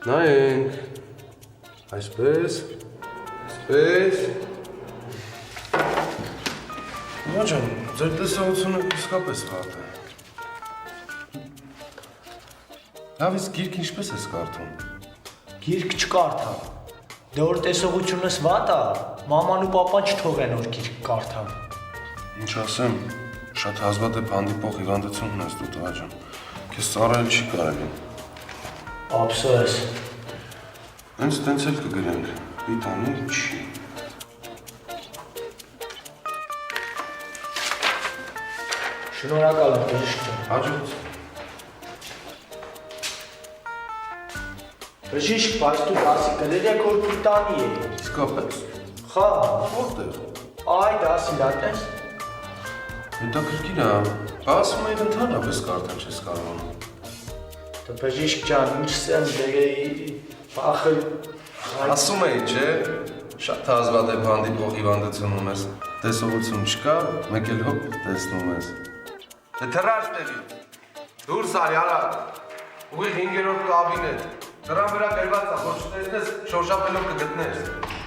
Նայենք, այսպես, այսպես։ Մամա ջան, ձեր տեսողությունը իսկապես վատ է։ Լավ, իսկ գիրք ինչպես ես կարդում։ Գիրք չկարդամ։ Դե որ տեսողությունս վատ է, մաման ու պապան չթողեն որ գիրք կարդամ։ Ինչ ասեմ, շատ հազվադեպ հանդիպող հիվանդություն ունես դու տղա ջան։ Քեզ ծառայել չի կարելի։ Ափսոս։ Հենց տենց էլ կգրենք, պիտանի չի։ Շնորհակալ եմ, բժիշկ։ Հաջորդ։ Բժիշկ, բայց դու դասի կրել եք որ պիտանի է։ Իսկապես։ Խա, Որտեղ։ այ դասի լատես։ Հետաքրքիր է, ասում էին ընդհանրապես կարդալ չես կարողանում։ Դե բժիշկ ջան, ինչ սեմ դերեի բախել։ Ասում էի, չէ, շատ հազվադեպ հանդիպող հիվանդություն ունես, տեսողություն չկա, մեկ էլ հոպ տեսնում ես։ Դե թռար տեղի, դուրս արի արա, ուղիղ 5-րդ կաբինետ, դրան վրա գրված է, որ չտեսնես շոշափելով կգտնես։